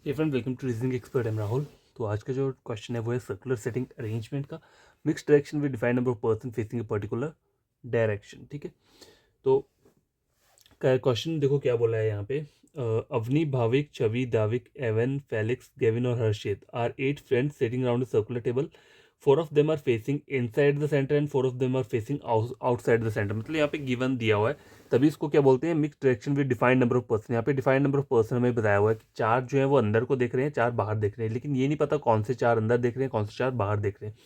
Hey friend, welcome to reasoning expert. Am Rahul. तो आज का जो क्वेश्चन है वो है सर्कुलर सेटिंग अरेंजमेंट का। Mix direction with defined number of person facing a particular direction. ठीक है, तो क्वेश्चन देखो क्या बोला है यहाँ पे। Avani, Bhavik, Chhavi, Davik, Evan, Felix, Gavin और Harshit are 8 friends sitting around a circular table. 4 of them are facing inside the center and 4 of them are facing outside the center. मतलब यहाँ पे गिवन दिया हुआ है, तभी इसको क्या बोलते हैं, mix direction with defined number of person. यहाँ पे डिफाइंड नंबर ऑफ पर्सन हमें बताया हुआ है कि 4 जो है वो अंदर को देख रहे हैं, 4 बाहर देख रहे हैं, लेकिन ये नहीं पता कौन से 4 अंदर देख रहे हैं, कौन से 4 बाहर देख रहे हैं।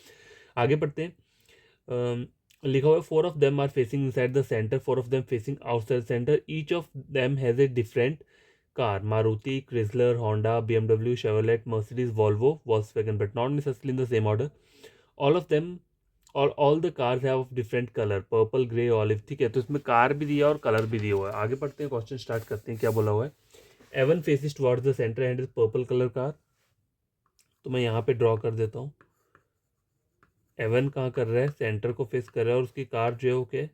आगे बढ़ते हैं। लिखा हुआ है 4 of them are facing inside the center, 4 of them facing outside the center. Each of them has a different car: Maruti, Chrysler, Honda, BMW, Chevrolet, Mercedes, Volvo, Volkswagen, but not necessarily in the same order. All of them और all the cars have of different colour: purple, grey, olive. ठीक है, तो इसमें car भी दिया और colour भी दिया हुआ है। आगे बढ़ते हैं, क्वेश्चन स्टार्ट करते हैं। क्या बोला हुआ है? Avan faces towards the centre and is purple colour car. तो मैं यहाँ पे ड्रॉ कर देता हूँ। एवन कहाँ कर रहा है? सेंटर को फेस कर रहा है और उसकी कार जो है वो क्या?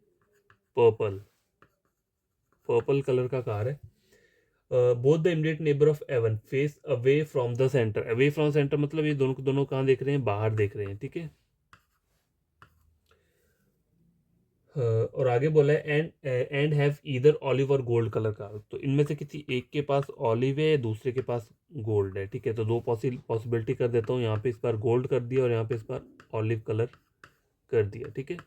पर्पल, पर्पल कलर का कार है। Both the immediate neighbour of Avan face away from the centre. Away from centre मतलब ये दोनों दोनों कहाँ देख रहे हैं? बाहर देख रहे हैं। ठीक है, और आगे बोला है एंड हैव ईदर ऑलिव और गोल्ड कलर कार। तो इनमें से किसी एक के पास ऑलिव है, दूसरे के पास गोल्ड है। ठीक है, तो दो पॉसिबिलिटी कर देता हूँ। यहाँ पे इस बार गोल्ड कर दिया और यहाँ पे इस बार ऑलिव कलर कर दिया। ठीक है,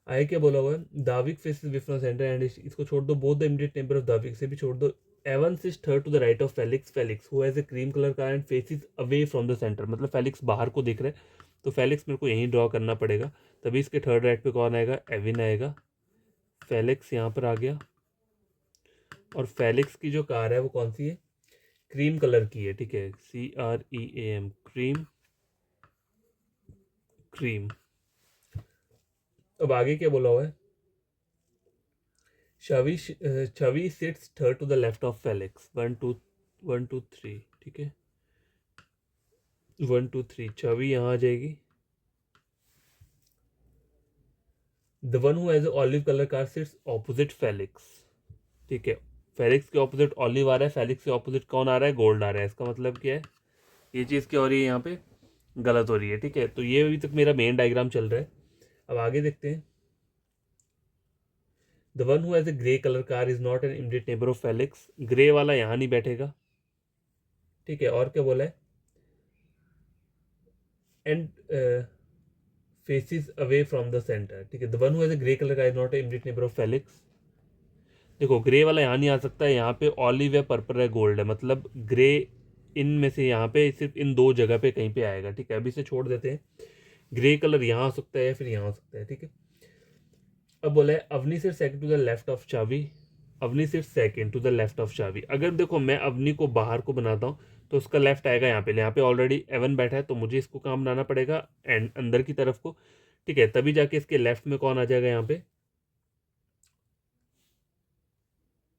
आगे क्या बोला हुआ है? Davik faces away from centre end, इसको छोड़ दो। Both the immediate neighbour of Davik से भी छोड़ दो। Evan sits third to the right of Felix. Felix who has a cream colour car and faces away from the centre, मतलब Felix बाहर को देख रहा है, तो फेलिक्स मेरे को यहीं ड्रॉ करना पड़ेगा। तभी इसके थर्ड राइट पे कौन आएगा? एविन आएगा। फेलिक्स यहाँ पर आ गया और फेलिक्स की जो कार है वो कौन सी है? क्रीम कलर की है। ठीक है, CREAM, क्रीम, क्रीम। अब आगे क्या बोला हुआ है? Chhavi sits third to the left of Felix. 1 2 ठीक है, 1 2 3 छवि यहाँ आ जाएगी। The one who has olive colour car sits opposite Felix. ठीक है, फेलिक्स के ऑपोजिट ऑलिव आ रहा है, फेलिक्स के ऑपोजिट कौन आ रहा है? गोल्ड आ रहा है। इसका मतलब क्या है? ये चीज़ क्या हो रही है यहाँ पे? गलत हो रही है। ठीक है, तो ये अभी तक मेरा मेन डायग्राम चल रहा है। अब आगे देखते हैं। The one who has A grey colour car is not an immediate neighbour of Felix. Grey वाला यहाँ नहीं बैठेगा। ठीक है, और क्या बोला है? And faces away from the centre. ठीक है, the one who has A grey colour car is not a immediate neighbour of Felix. देखो, ग्रे वाला यहाँ नहीं आ सकता है, यहाँ पे ऑलिव है, पर्पल है, गोल्ड है, मतलब ग्रे इनमें से यहाँ पे सिर्फ इन दो जगह पे कहीं पे आएगा। ठीक है, अभी से छोड़ देते हैं। ग्रे कलर यहाँ आ सकता है या फिर यहाँ आ सकता है। ठीक है, अब बोला है अवनी सिर्फ second to the left of चाबी। अवनी सिर्फ second to the left of चाबी। अगर देखो मैं अवनी को बाहर को बनाता हूँ तो उसका लेफ्ट आएगा यहाँ पे। यहाँ पे ऑलरेडी एवन बैठा है, तो मुझे इसको कहाँ बनाना पड़ेगा? एंड अंदर की तरफ को। ठीक है, तभी जाके इसके लेफ्ट में कौन आ जाएगा? यहाँ पे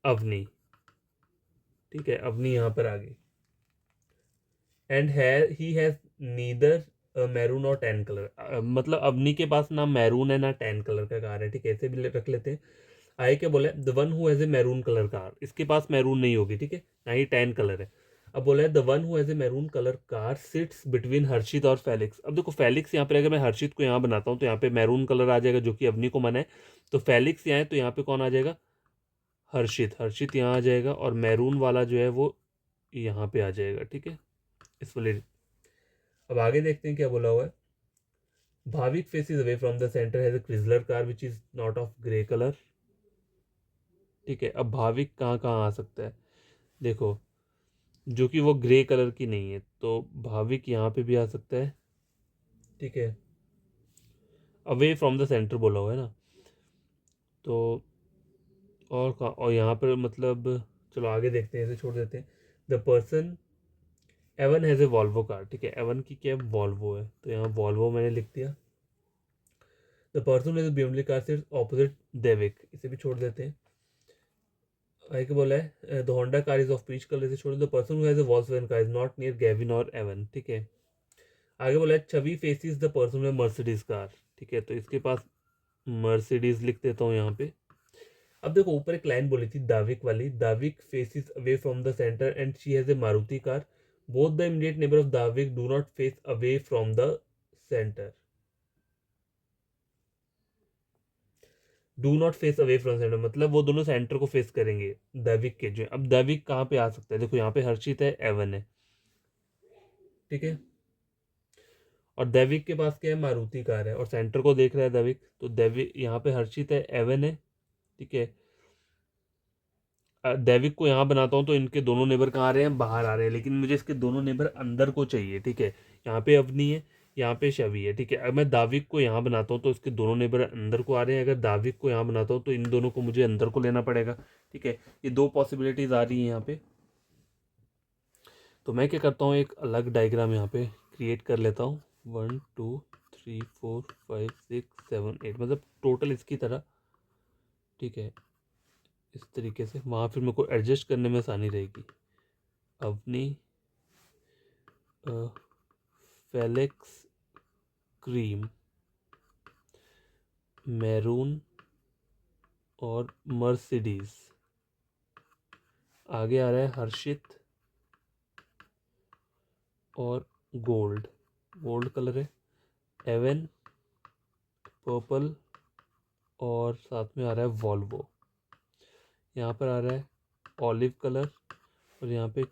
अवनी। ठीक है, अवनी यहाँ पर आ गई। And he has neither maroon और टैन कलर। मतलब अवनी के पास ना मैरून है ना टैन कलर का कार है। ठीक है, ऐसे भी रख लेते हैं। आए क्या बोला है? The one who has a maroon colour car. इसके पास मैरून नहीं होगी। ठीक है, ना ही टैन कलर है। अब बोला है the one who has a maroon colour car sits between Harshit और फेलिक्स। अब देखो फेलिक्स यहाँ पे, अगर मैं हर्षित को यहाँ बनाता हूँ तो यहाँ पे मैरून कलर आ जाएगा जो कि अवनी को मना है। तो फेलिक्स यहाँ है तो यहाँ पे कौन आ जाएगा? हर्षित। हर्षित यहाँ आ जाएगा और मैरून वाला जो है वो यहाँ पे आ जाएगा। ठीक है, इस वाले। अब आगे देखते हैं क्या बोला हुआ है। Bhavik faces away from the centre has a Chrysler car which is not of grey colour. ठीक है, अब भाविक कहाँ कहाँ आ सकता है? देखो, जो कि वो ग्रे कलर की नहीं है, तो भाविक यहाँ पे भी आ सकता है। ठीक है, अवे फ्रॉम द सेंटर बोला हुआ है ना, तो और कहाँ? और यहाँ पर मतलब, चलो आगे देखते हैं, इसे छोड़ देते हैं। The person Avan has a Volvo car. ठीक है, एवन की क्या वॉल्वो है, तो यहाँ वॉल्वो मैंने लिख दिया। The person has BMW car सिर्फ ऑपोजिट देविक, इसे भी छोड़ देते हैं। आगे बोला है the Honda car is of peach colour, इसे छोड़ दो। The person who has a Volkswagen car is not near Gavin और एवन। ठीक है, आगे बोला है छवि फेसिस द पर्सन में मर्सिडीज कार। ठीक है, तो इसके पास मर्सिडीज लिख देता हूँ यहाँ पे। अब देखो ऊपर एक लाइन बोली थी दाविक वाली, Davik faces away from the centre and she has a Maruti car, both the immediate neighbour of Davik do not face away from the centre, do not face away from centre मतलब वो दोनों सेंटर को फेस करेंगे दैविक के जो है। अब दैविक कहाँ पे आ सकता है, देखो यहाँ पे हर्षित है, एवन है, ठीक है, और दैविक के पास क्या है, मारुति कार है, और सेंटर को देख रहा है दैविक, तो दैविक यहाँ पे हर्षित है, एवन है, ठीक है। दैविक को यहाँ बनाता हूँ तो इनके दोनों नेबर कहाँ आ रहे हैं, बाहर आ रहे हैं, लेकिन मुझे इसके दोनों नेबर अंदर को चाहिए, ठीक है। यहाँ पे अवनी है, यहाँ पे शवि है, ठीक है। अगर मैं दाविक को यहाँ बनाता हूँ तो इसके दोनों नेबर अंदर को आ रहे हैं, अगर दाविक को यहाँ बनाता हूँ तो इन दोनों को मुझे अंदर को लेना पड़ेगा, ठीक है। ये दो पॉसिबिलिटीज आ रही हैं यहाँ पे। तो मैं क्या करता हूँ, एक अलग डायग्राम यहाँ पे क्रिएट कर लेता हूँ, 1 2 3 4 5 6 7 8 मतलब टोटल इसकी तरह, ठीक है, इस तरीके से। वहाँ फिर मेरे को एडजस्ट करने में आसानी रहेगी। अवनी, फेलेक्स, क्रीम, मैरून और मर्सिडीज। आगे आ रहा है हर्षित और गोल्ड, गोल्ड कलर है, एवन, पर्पल और साथ में आ रहा है वॉल्वो। यहाँ पर आ रहा है ऑलिव कलर और यहाँ पे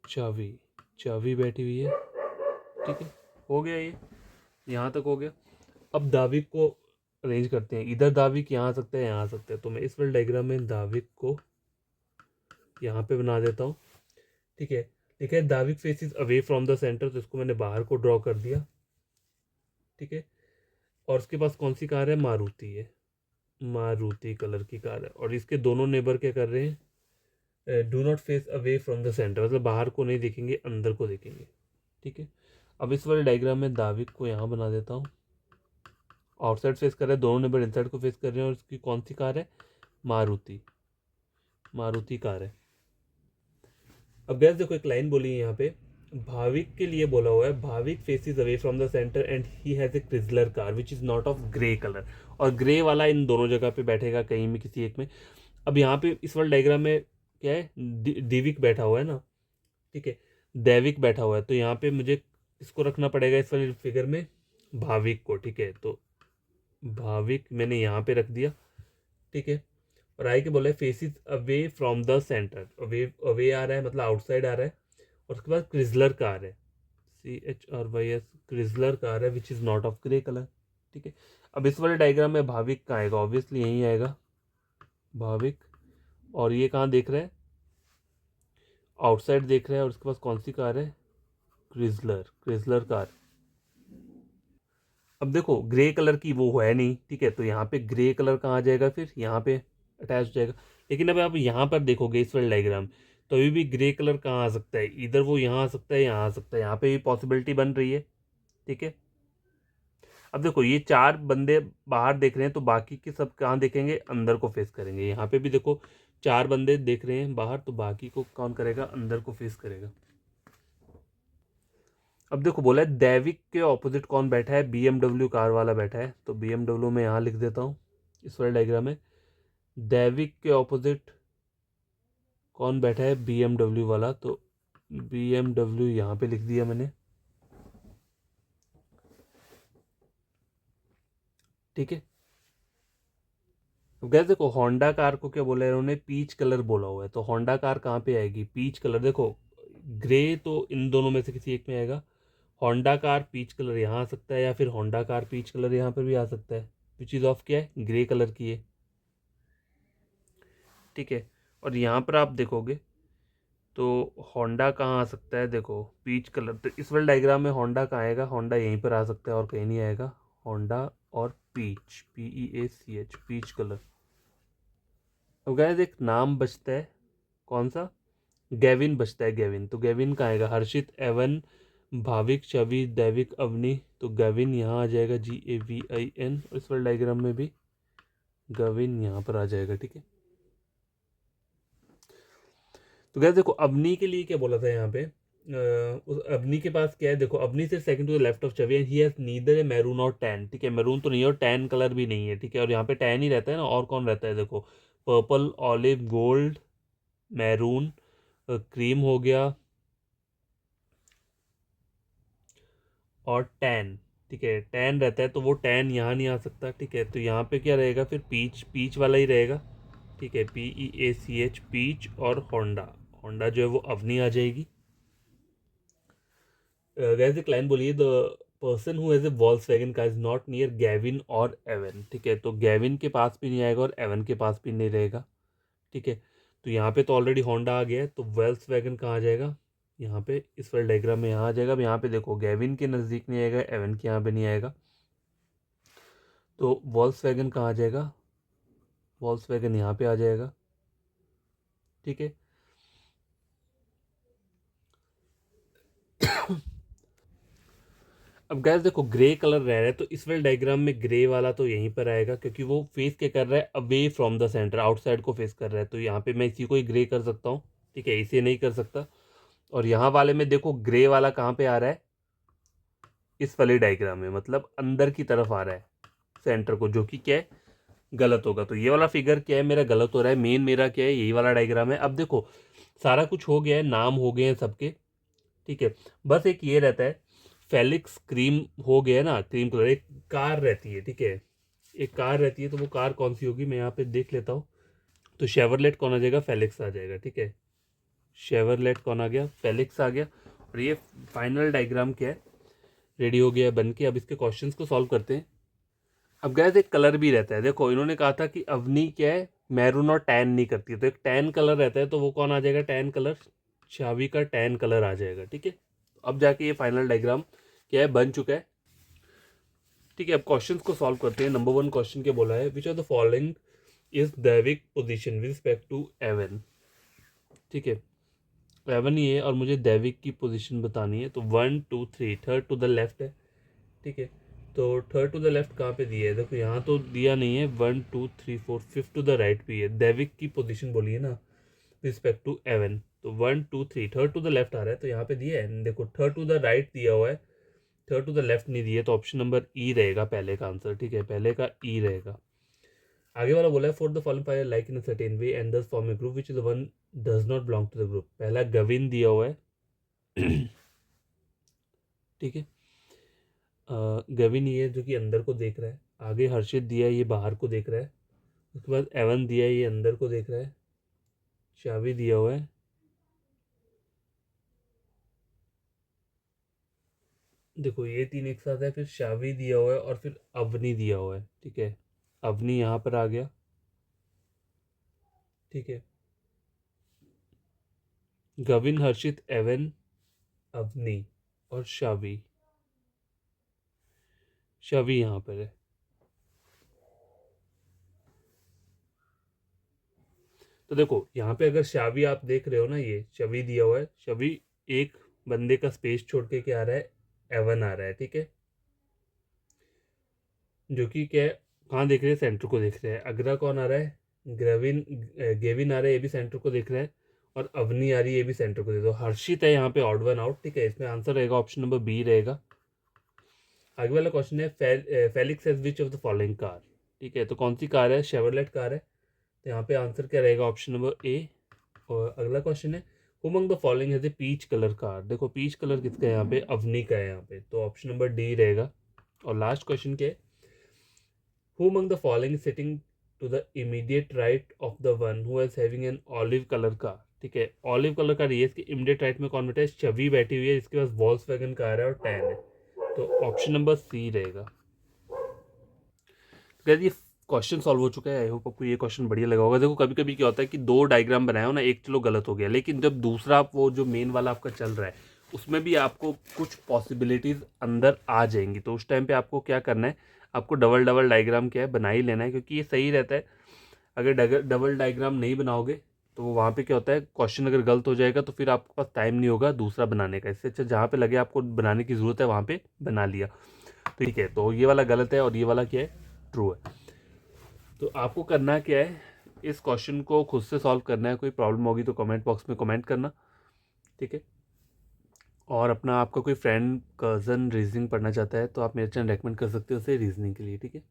चावी, चावी बैठी हुई है, ठीक है। हो गया, ये यहाँ तक हो गया। अब दाविक को अरेंज करते हैं, इधर दाविक यहाँ आ सकता है, यहाँ आ सकता है, तो मैं इस वाले डायग्राम में दाविक को यहाँ पे बना देता हूँ, ठीक है। ठीक है, Davik faces away from the centre, तो इसको मैंने बाहर को ड्रॉ कर दिया, ठीक है। और उसके पास कौन सी कार है, मारुति है, मारुति कलर की कार है, और इसके दोनों नेबर क्या कर रहे हैं, do not face away from the centre, मतलब बाहर को नहीं देखेंगे, अंदर को देखेंगे, ठीक है। अब इस वाले डायग्राम में दाविक को यहाँ बना देता हूँ, आउटसाइड फेस कर रहे हैं, दोनों नेबर इनसाइड को फेस कर रहे हैं, और इसकी कौन सी कार है, मारुति, मारुति कार है। अब गैस देखो एक लाइन बोली है यहाँ पे, भाविक के लिए बोला हुआ है, Bhavik faces away from the centre and he has a Chrysler car which is not of grey colour, और ग्रे वाला इन दोनों जगह पे बैठेगा कहीं में किसी एक में। अब यहाँ पे इस वाले डायग्राम में क्या है, दिविक बैठा हुआ है ना, ठीक है, दैविक बैठा हुआ है, तो यहाँ पे मुझे इसको रखना पड़ेगा इस वाले फिगर में, भाविक को, ठीक है। तो भाविक मैंने यहाँ पे रख दिया, ठीक है। और आई के बोला है faces away from the centre, away away आ रहा है मतलब आउटसाइड आ रहा है, और उसके बाद क्रिजलर कार है, CHRYS, क्रिजलर कार है which is not of grey colour, ठीक है। अब इस वाले डायग्राम में भाविक कहाँ आएगा, ऑब्वियसली यहीं आएगा भाविक, और ये कहाँ देख रहे हैं, आउटसाइड देख रहे हैं, और उसके पास कौन सी कार है, क्रिजलर, क्रिजलर कार। अब देखो ग्रे कलर की वो है नहीं, ठीक है, तो यहाँ पे ग्रे कलर कहाँ आ जाएगा, फिर यहाँ पे अटैच हो जाएगा। लेकिन अब आप यहाँ पर देखोगे इस वाले डायग्राम, तो अभी भी ग्रे कलर कहाँ आ सकता है, इधर वो यहाँ आ सकता है, यहाँ आ सकता है, यहाँ पे भी पॉसिबिलिटी बन रही है, ठीक है। अब देखो ये चार बंदे बाहर देख रहे हैं, तो बाकी के सब कहाँ देखेंगे, अंदर को फेस करेंगे। यहाँ पे भी देखो चार बंदे देख रहे हैं बाहर, तो बाकी को कौन करेगा, अंदर को फेस करेगा। अब देखो बोला है दैविक के ऑपोजिट कौन बैठा है, BMW कार वाला बैठा है, तो BMW में यहाँ लिख देता हूँ इस वाले डायग्राम में, दैविक के ऑपोजिट कौन बैठा है, BMW वाला, तो BMW यहाँ पे लिख दिया मैंने, ठीक है। अब गैस देखो होंडा कार को क्या बोला है इन्होंने, पीच कलर बोला हुआ है, तो होंडा कार कहाँ पे आएगी, पीच कलर। देखो ग्रे तो इन दोनों में से किसी एक में आएगा, होंडा कार पीच कलर यहाँ आ सकता है, या फिर होंडा कार पीच कलर यहाँ पर भी आ सकता है, विच इज़ ऑफ क्या है, ग्रे कलर की है, ठीक है। और यहाँ पर आप देखोगे तो होंडा कहाँ आ सकता है, देखो पीच कलर, तो इस वाले डायग्राम में होंडा कहाँ आएगा, होंडा यहीं पर आ सकता है और कहीं नहीं आएगा, होंडा और पीच, PEACH, पीच कलर। अब गाइस एक नाम बचता है, कौन सा, गेविन बचता है, गेविन, तो गेविन कहाँ आएगा, हर्षित, एवन, भाविक, छवि, दैविक, अवनी, तो गेविन यहाँ आ जाएगा, GAVIN, और इस वाले डायग्राम में भी गविन यहाँ पर आ जाएगा, ठीक है। तो गैस देखो अवनी के लिए क्या बोला था यहाँ पे, उस अवनी के पास क्या है, देखो अवनी से second to the left of Chhavi and he has neither a maroon और टैन, ठीक है, मैरून तो नहीं है और टैन कलर भी नहीं है, ठीक है। और यहाँ पे टैन ही रहता है ना, और कौन रहता है, देखो purple, olive, gold, maroon, cream हो गया और टैन। ठीक है, टैन रहता है तो वो टैन यहाँ नहीं आ सकता। ठीक है, तो यहाँ पे क्या रहेगा फिर, पीच, पीच वाला ही रहेगा। ठीक है, PEACH, पीच। और होंडा, होंडा जो है वो अवनी आ जाएगी। गैस एक लाइन बोलिए, the person who has a Volkswagen car is not near Gavin और एवन। ठीक है, तो गैविन के पास भी नहीं आएगा और एवन के पास भी नहीं रहेगा। ठीक है, तो यहाँ पे तो ऑलरेडी होंडा आ गया है, तो वॉल्क्सवैगन कहाँ आ जाएगा, यहाँ पे इस वाले डायग्राम में यहाँ आ जाएगा। अब यहाँ पे देखो गैविन के नज़दीक नहीं आएगा, एवन के यहाँ पे नहीं आएगा, तो वॉल्क्सवैगन कहाँ आ जाएगा, वॉल्क्सवैगन यहाँ पे आ जाएगा। ठीक है, अब गैस देखो ग्रे कलर रह रहा है, तो इस वाले डायग्राम में ग्रे वाला तो यहीं पर आएगा, क्योंकि वो फेस क्या कर रहा है, away from the centre, outside को फेस कर रहा है, तो यहाँ पे मैं इसी को ही ग्रे कर सकता हूँ। ठीक है, इसे नहीं कर सकता। और यहाँ वाले में देखो ग्रे वाला कहाँ पे आ रहा है, इस वाले डायग्राम में, मतलब अंदर की तरफ आ रहा है सेंटर को, जो कि क्या है, गलत होगा। तो ये वाला फिगर क्या है मेरा, गलत हो रहा है। मेन मेरा क्या है, यही वाला डायग्राम है। अब देखो सारा कुछ हो गया है, नाम हो गए हैं सबके। ठीक है, बस एक ये रहता है, फेलिक्स क्रीम हो गया ना, क्रीम कलर। एक कार रहती है, ठीक है, एक कार रहती है, तो वो कार कौन सी होगी, मैं यहाँ पे देख लेता हूँ। तो शेवरलेट कौन आ जाएगा, फेलिक्स आ जाएगा। ठीक है, शेवरलेट कौन आ गया, फेलिक्स आ गया। और ये फाइनल डायग्राम क्या है, रेडी हो गया बन के। अब इसके क्वेश्चंस को सॉल्व करते हैं। अब गैस एक कलर भी रहता है, देखो इन्होंने कहा था कि अवनी क्या है, मैरून और टैन नहीं करती है, तो एक टैन कलर रहता है, तो वो कौन आ जाएगा, टैन कलर, चाबी का टैन कलर आ जाएगा। ठीक है, अब जाके ये फाइनल डायग्राम क्या है, बन चुका है। ठीक है, अब क्वेश्चंस को सॉल्व करते हैं। नंबर 1 क्वेश्चन क्या बोला है, which are the following is Davik position with respect to Evan. ठीक है, एवन ही है और मुझे दैविक की पोजीशन बतानी है, तो 1 2 3, थर्ड टू द लेफ्ट है। ठीक है, तो थर्ड टू द लेफ्ट कहाँ पे दिया है, देखो यहाँ तो दिया नहीं है, 1 2 3 4, फिफ्थ टू द राइट भी है। दैविक की पोजीशन बोली है ना रिस्पेक्ट टू एवन, तो 1 2 3, थर्ड टू द लेफ्ट आ रहा है, तो यहाँ पे दिया है, देखो थर्ड टू द राइट दिया हुआ है, थर्ड टू द लेफ्ट नहीं दिया, तो ऑप्शन नंबर ई रहेगा पहले का आंसर। ठीक है, पहले का ई रहेगा। आगे वाला बोला है, for the following five like in a certain way and thus form a group which is the one does not belong to the group. पहला गविन दिया हुआ है ठीक है, गविन ये है जो कि अंदर को देख रहा है। आगे हर्षित दिया है, ये बाहर को देख रहा है। उसके बाद एवन दिया है, ये अंदर को देख रहा है। शावी दिया हुआ है, देखो ये तीन एक साथ है, फिर शावी दिया हुआ है और फिर अवनी दिया हुआ है। ठीक है, अवनी यहाँ पर आ गया। ठीक है, गविन, हर्षित, एवन, अवनी और शावी, शावी यहाँ पर है। तो देखो यहाँ पे अगर शावी आप देख रहे हो ना, ये शवी दिया हुआ है, शवी एक बंदे का स्पेस छोड़ के क्या आ रहा है, एवन आ रहा है। ठीक है, जो कि क्या है, कहाँ देख रहे हैं, सेंटर को देख रहे हैं। अगला कौन आ रहा है, गेविन आ रहा है, ये भी सेंटर को देख रहा है। और अवनी आ रही है, ये भी सेंटर को देख रहा है। तो हर्षित है यहाँ पे ऑड वन आउट। ठीक है, इसमें आंसर रहेगा ऑप्शन नंबर बी रहेगा। आगे वाला क्वेश्चन है, Felix has which of the following car. ठीक है, तो कौन सी कार है, शेवरलेट कार है, तो यहाँ पे आंसर क्या रहेगा, ऑप्शन नंबर ए। और अगला क्वेश्चन है, who among the following has a peach colour car. देखो पीच कलर किसका है, यहाँ पे अवनी का है यहाँ पे, तो ऑप्शन नंबर डी रहेगा। और लास्ट क्वेश्चन क्या है, who among the following sitting to the immediate right of the one who is having an olive colour car. ठीक है, ऑलिव कलर कार ये, इसके इमीडिएट राइट में कौन बैठा है, छवि बैठी हुई है, इसके पास वॉल्क्सवैगन कार है और टैन है, तो ऑप्शन नंबर सी रहेगा। गाइस ये क्वेश्चन सॉल्व हो चुका है। आई होप आपको ये क्वेश्चन बढ़िया लगा होगा। देखो कभी कभी क्या होता है कि दो डायग्राम बनाए हो ना, एक चलो गलत हो गया, लेकिन जब दूसरा वो जो मेन वाला आपका चल रहा है उसमें भी आपको कुछ पॉसिबिलिटीज़ अंदर आ जाएंगी, तो उस टाइम पे आपको क्या करना है, आपको डबल डबल डायग्राम क्या है बना ही लेना है, क्योंकि ये सही रहता है। अगर डबल डायग्राम नहीं बनाओगे तो वहाँ पे क्या होता है, क्वेश्चन अगर गलत हो जाएगा तो फिर आपके पास टाइम नहीं होगा दूसरा बनाने का। इससे अच्छा जहाँ पे लगे आपको बनाने की ज़रूरत है वहाँ पे बना लिया। तो ठीक है, तो ये वाला गलत है और ये वाला क्या है, ट्रू है। तो आपको करना क्या है, इस क्वेश्चन को खुद से सॉल्व करना है। कोई प्रॉब्लम होगी तो कमेंट बॉक्स में कमेंट करना। ठीक है, और अपना आपका कोई फ्रेंड कज़न रीजनिंग पढ़ना चाहता है तो आप मेरे चैनल रेकमेंड कर सकते हो उसे रीजनिंग के लिए। ठीक है।